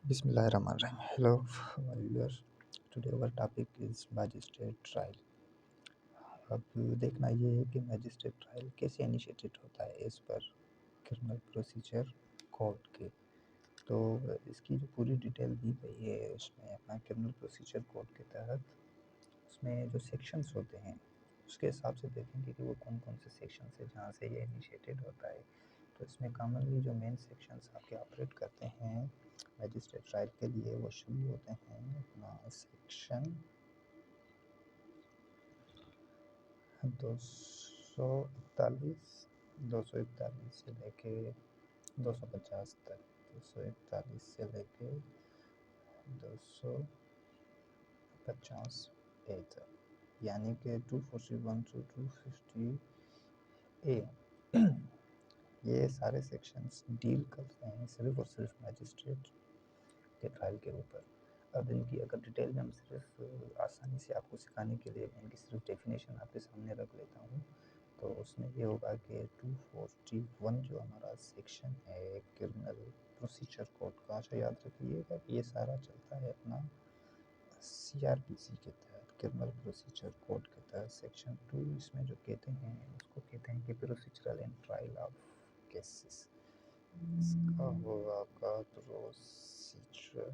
Bismillahirrahmanirrahim. Hello, viewers. Today our topic is magistrate trial. अब देखना ये है कि मैजिस्ट्रेट ट्रायल कैसे इनिशिएटेड होता है as per criminal procedure code के। तो इसकी जो पूरी डिटेल दी गई है उसमें अपना क्रिमिनल प्रोसीजर कोड के तहत उसमें जो सेक्शंस होते हैं उसके हिसाब से देखेंगे कि वो कौन कौन से सेक्शंस है जहाँ से ये इनिशिएटेड होता है। तो इसमें कॉमनली जो मेन सेक्शंस आपके ऑपरेट करते हैं मैजिस्ट्रेट ट्रायल के लिए वो शुरू होते हैं अपना सेक्शन 241 से लेके 250 तक, 241 से लेके 250 ए तक, यानी कि 241 to 250 ए ये सारे सेक्शंस डील कर रहे हैं सिर्फ और सिर्फ मैजिस्ट्रेट के ट्रायल के ऊपर। अब इनकी अगर डिटेल में हम सिर्फ आसानी से आपको सिखाने के लिए इनकी सिर्फ डेफिनेशन आपके सामने रख लेता हूँ। तो उसमें ये होगा कि 241 जो हमारा सेक्शन है क्रिमिनल प्रोसीजर कोड का, तो याद रखिएगा कि ये सारा चलता है अपना सीआरपीसी के तहत, क्रिमिनल प्रोसीजर कोड के तहत। सेक्शन 2 इसमें जो कहते हैं उसको कहते हैं कि procedural and trial of cases. इसका होगा आपका procedure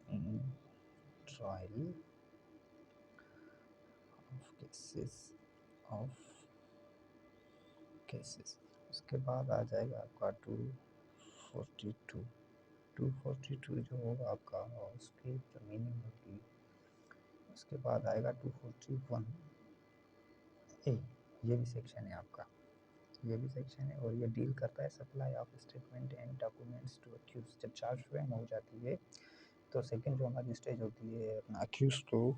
in trial of cases. उसके बाद आ जाएगा आपका 242 जो होगा आपका उसकी जो मीनिंग होगी। उसके बाद आएगा 241 ए, ये भी सेक्शन है आपका, ये भी सेक्शन है और ये डील करता है supply of statement and documents to accused. जब चार्ज फ्रेम हो जाती है तो सेकंड जो हमारी स्टेज होती है अपना अक्यूज को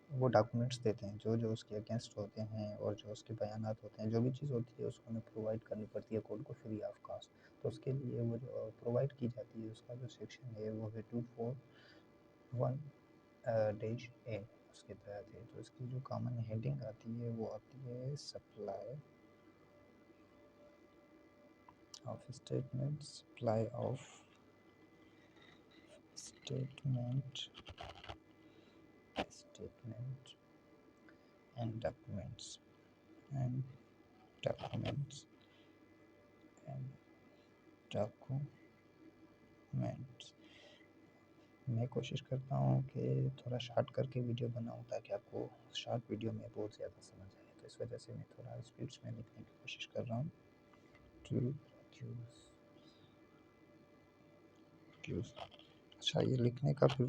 वो डॉक्यूमेंट्स देते हैं जो जो उसके अगेंस्ट होते हैं और जो उसके बयानात होते हैं, जो भी चीज़ होती है उसको हमें प्रोवाइड करनी पड़ती है कोर्ट को फ्री ऑफ कास्ट। तो उसके लिए वो जो प्रोवाइड की जाती है उसका जो सेक्शन है वो है 241 डैश ए, उसके तहत है। तो इसकी जो कॉमन हेडिंग आती है वो आती है supply of statement, supply of statement and documents and documents मैं कोशिश करता हूँ कि थोड़ा शॉर्ट करके वीडियो बनाऊँ ताकि आपको शॉर्ट वीडियो में बहुत ज़्यादा समझ आए। तो इस वजह से मैं थोड़ा स्पीड्स में लिखने की कोशिश कर रहा हूँ। To accused. अच्छा, ये लिखने का फिर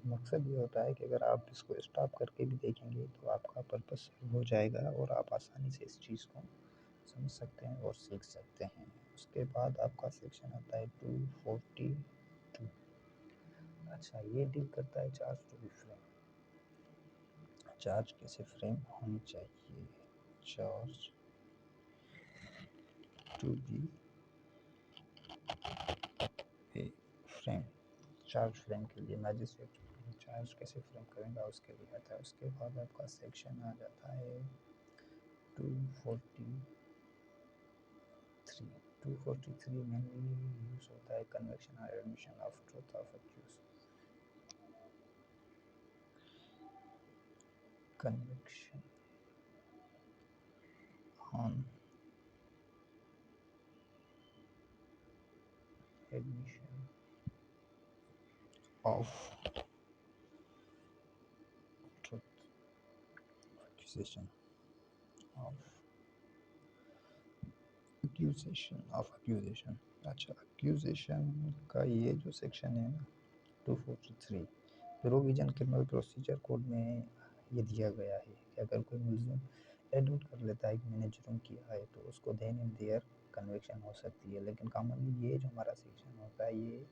मकसद ये होता है कि अगर आप इसको स्टॉप करके भी देखेंगे तो आपका पर्पस हो जाएगा और आप आसानी से इस चीज़ को समझ सकते हैं और सीख सकते हैं। उसके बाद आपका सेक्शन आता है 242। अच्छा, ये डील करता है charge to be frame. Charge कैसे फ्रेम होनी चाहिए, charge to be frame. Charge frame के लिए मैजिस्ट्रेट चार्ज कैसे फ्रेम करेगा उसके लिए आता है। उसके बाद आपका सेक्शन आ जाता है 243 मेनली यूज होता है कन्विक्शन और admission of truth of accused. conviction on admission of truth, accusation of accusation। अच्छा, accusation का ये जो सेक्शन है ना 243 प्रोविजन क्रिमिनल प्रोसीजर कोड में ये दिया गया है कि अगर कोई मुलजिम एडमिट कर लेता है कि मैंने जुर्म किया है तो उसको देन इन देयर कन्विक्शन हो सकती है। लेकिन कॉमनली ये जो हमारा सेक्शन होता है ये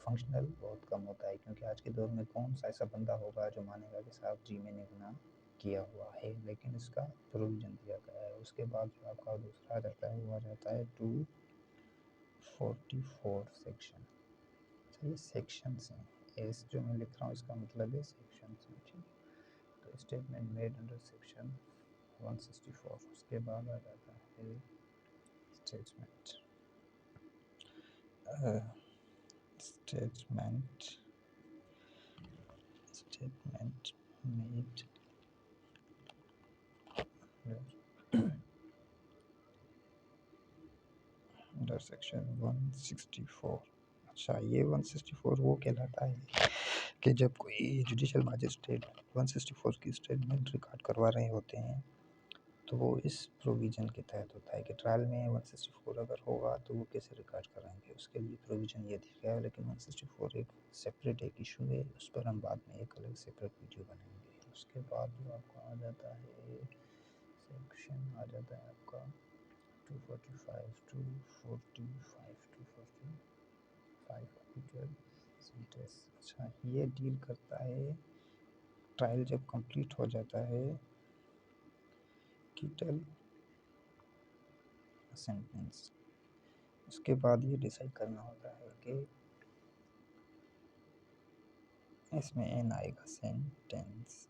फंक्शनल बहुत कम होता है, क्योंकि आज के दौर में कौन सा ऐसा बंदा होगा जो मानेगा कि साहब जी मैंने गुनाह किया हुआ है, लेकिन इसका प्रोविज़न दिया गया है। उसके बाद जो आपका दूसरा आ जाता है वो आ जाता है 244 सेक्शन। अच्छा, ये सेक्शंस हैं, एस जो मैं लिख रहा हूँ इसका मतलब है सेक्शंस हैं, ठीक। तो स्टेटमेंट मेड अंडर सेक्शन 164। उसके बाद आ जाता है statement uh, statement made under section 164। अच्छा, ये 164 वो कहलाता है कि जब कोई जुडिशल मजिस्ट्रेट 164 की स्टेटमेंट रिकॉर्ड करवा रहे होते हैं तो वो इस प्रोविज़न के तहत होता है कि ट्रायल में 164 अगर होगा तो वो कैसे रिकॉर्ड कराएंगे, उसके लिए प्रोविज़न ये दिया गया है। लेकिन 164 एक सेपरेट एक इशू है, उस पर हम बाद में एक अलग सेपरेट वीडियो बनाएंगे। उसके बाद जो आपका आ जाता है सेक्शन आ जाता है आपका 245 245 अच्छा, ये डील करता है ट्रायल जब कंप्लीट हो जाता है कीटल सेंटेंस, उसके बाद ये डिसाइड करना होता है कि इसमें एन आएगा सेंटेंस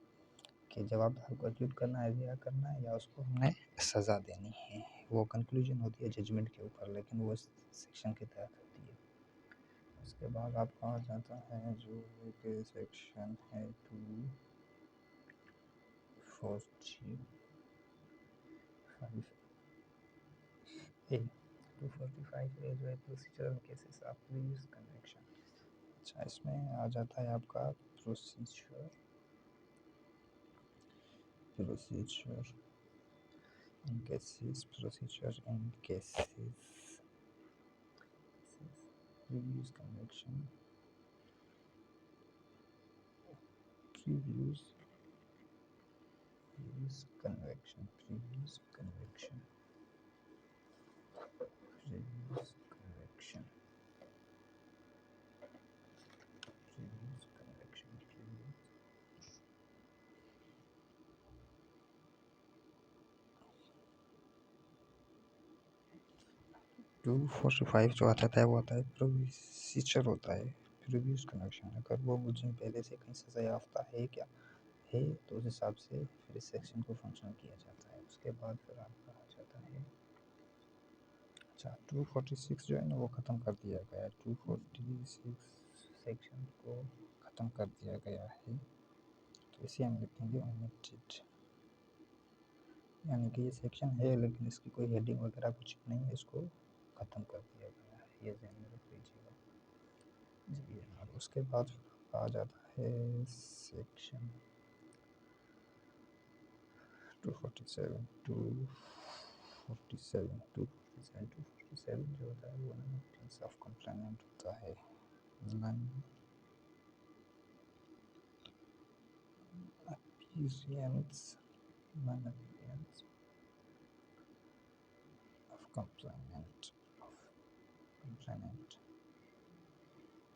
कि जवाबदार को एक्यूट करना है, रिहा करना है या उसको हमने सज़ा देनी है। वो कंक्लूजन होती है जजमेंट के ऊपर, लेकिन वो सेक्शन के तहत होती है। उसके बाद आपका आ जाता है जो कि सेक्शन है 245A जो है procedural cases of reuse conviction. अच्छा, इसमें आ जाता है आपका procedure in cases reuse conviction previous conviction two 45 जो आता है वो आता है प्रोसीजर होता है प्रीवियस कन्विक्शन। अगर वो मुझे पहले से कहीं सज़ा याफ्ता है क्या है तो उस हिसाब से फिर इस सेक्शन को फंक्शन किया जाता है। उसके बाद फिर आपका आ जाता है अच्छा 246 जो है ना वो ख़त्म कर दिया गया है। 246 सेक्शन को ख़त्म कर दिया गया है, तो इसे हम लिखेंगे ओमिटेड, यानी कि ये सेक्शन है लेकिन इसकी कोई हेडिंग वगैरह कुछ नहीं है, इसको ख़त्म कर दिया गया है, ये ध्यान में रख लीजिएगा जी। और उसके बाद आ जाता है सेक्शन 247 जो होता है वो नॉन ऑफ कंप्लेनेंट होता है। नॉन अपीयरेंस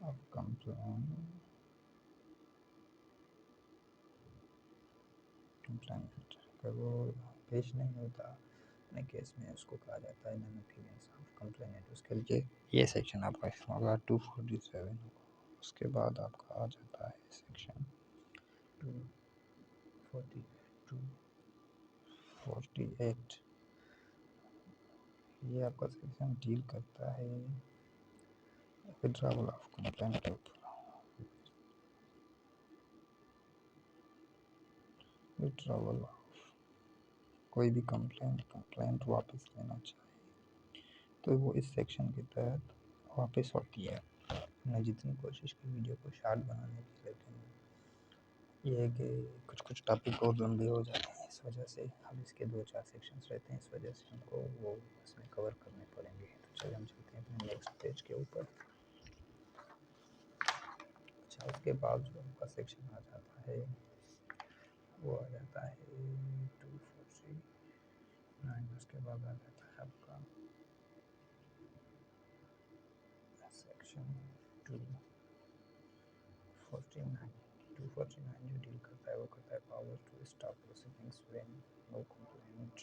of complainant अगर वो पेश नहीं होता अपने केस में उसको कहा जाता है नॉन अपीयरेंस ऑफ कंप्लेनेंट। उसके लिए ये सेक्शन आपका इसमें होगा 247 होगा। उसके बाद आपका आ जाता है सेक्शन 248 ये आपका सेक्शन डील करता है विड्रॉवल ऑफ कंप्लेंट के ऊपर। विड्रॉवल ऑफ कोई भी कंप्लेंट वापस लेना चाहिए तो वो इस सेक्शन के तहत वापस होती है। मैंने जितनी कोशिश की वीडियो को शार्ट बनाने की, लेकिन ये है कि कुछ टॉपिक बहुत लंबे हो जाते हैं, इस वजह से अब इसके 2-4 सेक्शंस रहते हैं, इस वजह से हमको वो इसमें कवर करने पड़ेंगे। तो चलिए हम चलते हैं अपने नेक्स्ट पेज के ऊपर। अच्छा, उसके बाद जो आपका सेक्शन आ जाता है वो आ जाता है 249। उसके बाद आ जाता है आपका सेक्शन 249 जो डील करता है वो करता है power to stop proceedings when no complaint,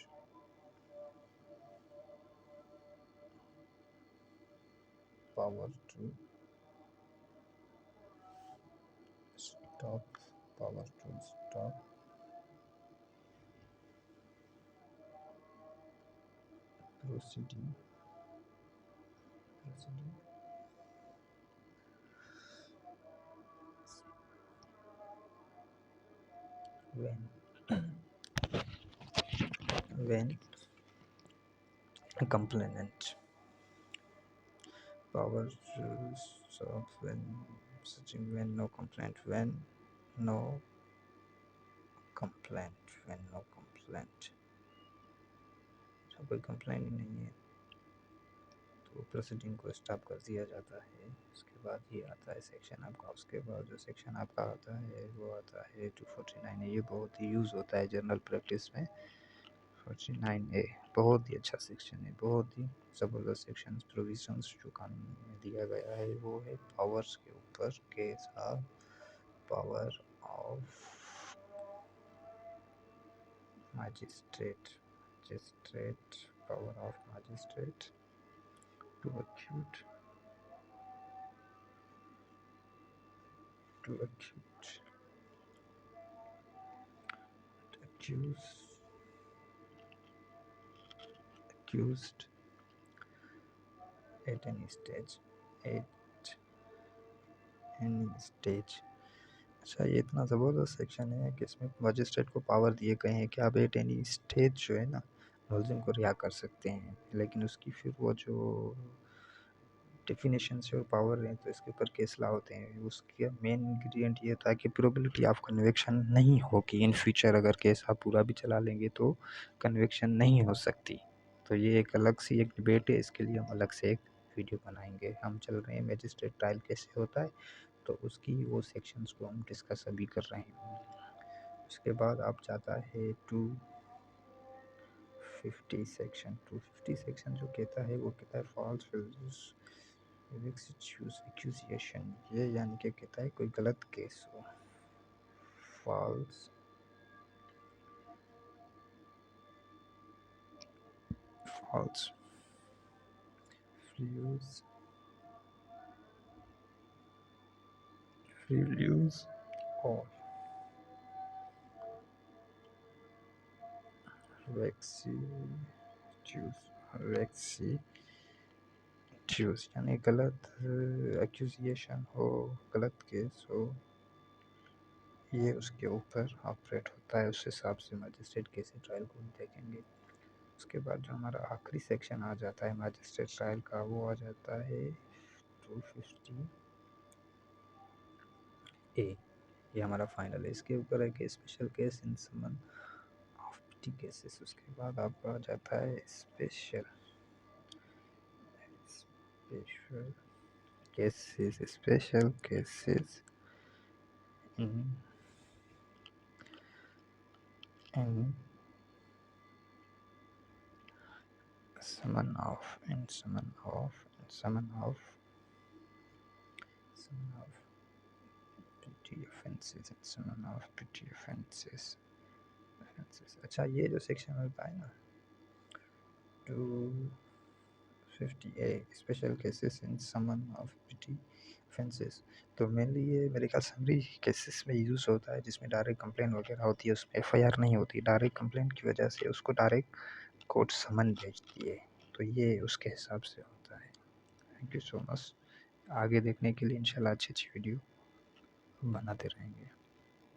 power to stop proceeding proceeding when a complainant power of when searching when no complaint no no complaint कोई कंप्लेंट ही नहीं है तो प्रोसीडिंग को स्टॉप कर दिया जाता है। उसके बाद ये आता है सेक्शन आपका। उसके बाद जो सेक्शन आपका आता है वो आता है 249 ए। ये बहुत ही यूज़ होता है जनरल प्रैक्टिस में। 49 ए बहुत ही अच्छा सेक्शन है, बहुत ही ज़बरदस्त सेक्शन। प्रोविजंस जो कानून में दिया गया है वो है पावर्स के ऊपर case of power of magistrate power of magistrate to acute accused at any stage अच्छा, ये इतना ज़बरदस्त सेक्शन है कि इसमें मजिस्ट्रेट को पावर दिए गए हैं कि आप एट एनी स्टेज जो है ना मुलजिम को रिहा कर सकते हैं। लेकिन उसकी फिर वो जो डेफिनेशन से और पावर है तो इसके ऊपर केस ला होते हैं। उसका मेन इंग्रेडिएंट ये था कि प्रोबेबिलिटी ऑफ कन्विक्शन नहीं होगी इन फ्यूचर। अगर केस आप पूरा भी चला लेंगे तो कन्विक्शन नहीं हो सकती। तो ये एक अलग सी एक डिबेट है, इसके लिए हम अलग से एक वीडियो बनाएंगे। हम चल रहे हैं मैजिस्ट्रेट ट्रायल कैसे होता है, तो उसकी वो सेक्शंस को हम डिस्कस अभी कर रहे हैं। उसके बाद आप जाता है 250 सेक्शन। 250 सेक्शन जो कहता है वो कहता है फॉल्स एक्यूजिएशन। ये यानी कि कहता है कोई गलत केस हो। फॉल्स फ्यूज और वेक्सीट्यूस यानी गलत एक्यूजिएशन हो, गलत केस हो, ये उसके ऊपर ऑपरेट होता है। उस हिसाब से मजिस्ट्रेट केस ट्रायल को देखेंगे। उसके बाद जो हमारा आखिरी सेक्शन आ जाता है मजिस्ट्रेट ट्रायल का, वो आ जाता है 250 ए। ये हमारा फाइनल है। इसके ऊपर है कि special case in summon of petty cases. उसके बाद आपका आ जाता है special cases in summon of petty offenses। अच्छा, ये जो सेक्शन होता है ना 250A special cases in summon of petty offences, तो मेनली ये मेरे ख्याल समरी केसेस में यूज़ होता है जिसमें डायरेक्ट कंप्लेंट वगैरह होती है। उसमें FIR नहीं होती। डायरेक्ट कंप्लेंट की वजह से उसको डायरेक्ट कोर्ट समन भेजती है। तो ये उसके हिसाब से होता है। Thank you so much. आगे देखने के लिए इंशाल्लाह अच्छी वीडियो बनाते रहेंगे।